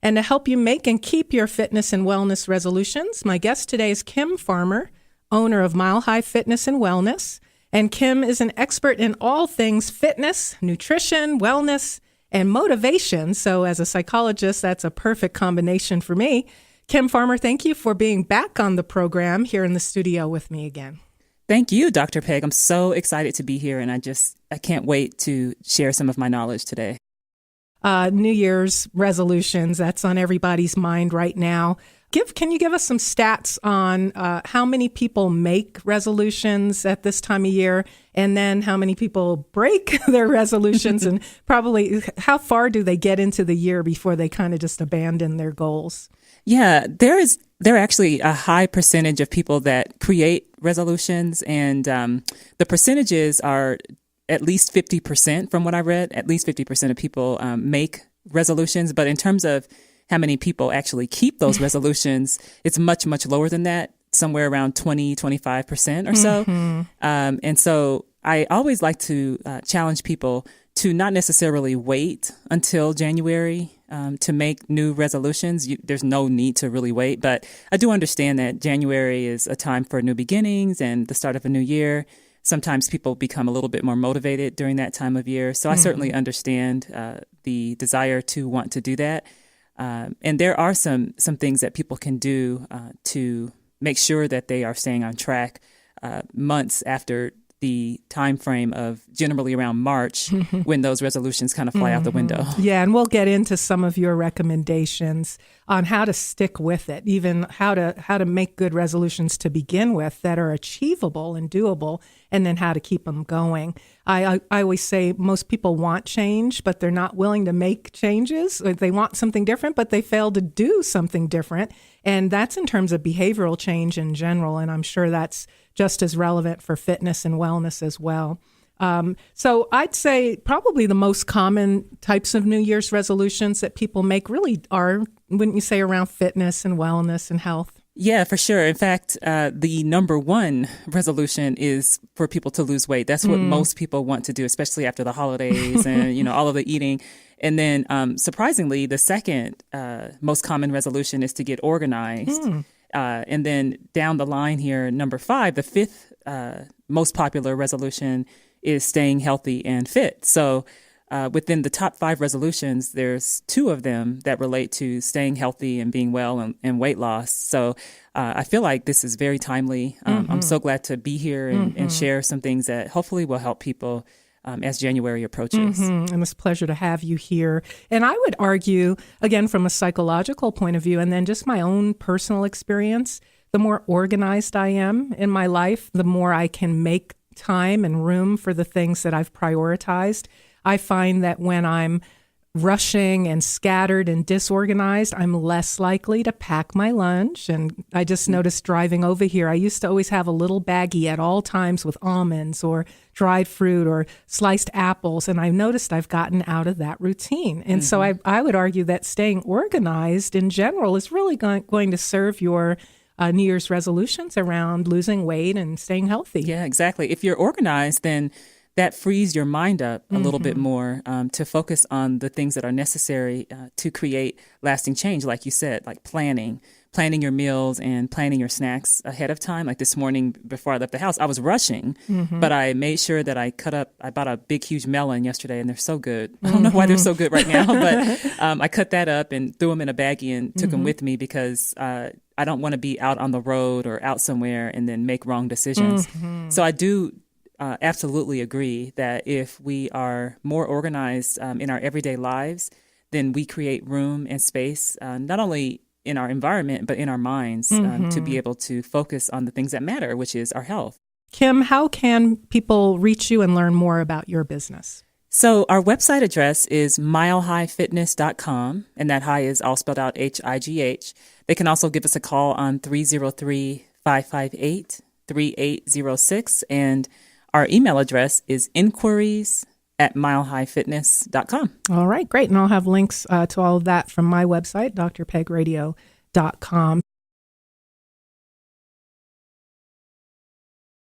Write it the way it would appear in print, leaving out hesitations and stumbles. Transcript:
And to help you make and keep your fitness and wellness resolutions, my guest today is Kim Farmer, owner of Mile High Fitness and Wellness. And Kim is an expert in all things fitness, nutrition, wellness, and motivation. So as a psychologist, that's a perfect combination for me. Kim Farmer, thank you for being back on the program here in the studio with me again. Thank you, Dr. Peg. I'm so excited to be here, and I can't wait to share some of my knowledge today. New Year's resolutions, that's on everybody's mind right now. Can you give us some stats on how many people make resolutions at this time of year, and then how many people break their resolutions, and probably how far do they get into the year before they kind of just abandon their goals? Yeah, there are actually a high percentage of people that create resolutions, and the percentages are at least 50% from what I read. At least 50% of people make resolutions, but in terms of how many people actually keep those resolutions, it's much, much lower than that, somewhere around 25% or so. And so I always like to challenge people to not necessarily wait until January to make new resolutions. There's no need to really wait, but I do understand that January is a time for new beginnings and the start of a new year. Sometimes people become a little bit more motivated during that time of year. So I certainly understand the desire to want to do that. And there are some things that people can do to make sure that they are staying on track months after the time frame of generally around March when those resolutions kind of fly out the window. Yeah, and we'll get into some of your recommendations on how to stick with it, even how to make good resolutions to begin with that are achievable and doable, and then how to keep them going. I always say most people want change, but they're not willing to make changes. They want something different, but they fail to do something different. And that's in terms of behavioral change in general. And I'm sure that's just as relevant for fitness and wellness as well. So I'd say probably the most common types of New Year's resolutions that people make really are, wouldn't you say, around fitness and wellness and health? Yeah, for sure. In fact, the number one resolution is for people to lose weight. That's what most people want to do, especially after the holidays and, all of the eating. And then surprisingly, the second most common resolution is to get organized. And then down the line here, number 5, the fifth most popular resolution is staying healthy and fit. So within the top 5 resolutions, there's 2 of them that relate to staying healthy and being well and weight loss. So I feel like this is very timely. I'm so glad to be here and share some things that hopefully will help people as January approaches. And it's a pleasure to have you here. And I would argue, again, from a psychological point of view, and then just my own personal experience, the more organized I am in my life, the more I can make time and room for the things that I've prioritized. I find that when I'm rushing and scattered and disorganized, I'm less likely to pack my lunch. And I just noticed driving over here, I used to always have a little baggie at all times with almonds or dried fruit or sliced apples. And I've noticed I've gotten out of that routine. And so I would argue that staying organized in general is really going to serve your New Year's resolutions around losing weight and staying healthy. Yeah, exactly. If you're organized, then that frees your mind up a little bit more to focus on the things that are necessary to create lasting change, like you said, like planning your meals and planning your snacks ahead of time. Like this morning before I left the house, I was rushing, but I made sure that I bought a big, huge melon yesterday, and they're so good. I don't know why they're so good right now, but I cut that up and threw them in a baggie and took them with me because I don't want to be out on the road or out somewhere and then make wrong decisions. So I do absolutely agree that if we are more organized in our everyday lives, then we create room and space, not only in our environment, but in our minds to be able to focus on the things that matter, which is our health. Kim, how can people reach you and learn more about your business? So our website address is milehighfitness.com, and that high is all spelled out H-I-G-H. They can also give us a call on 303-558-3806, and our email address is inquiries@milehighfitness.com. All right, great. And I'll have links to all of that from my website, drpegradio.com.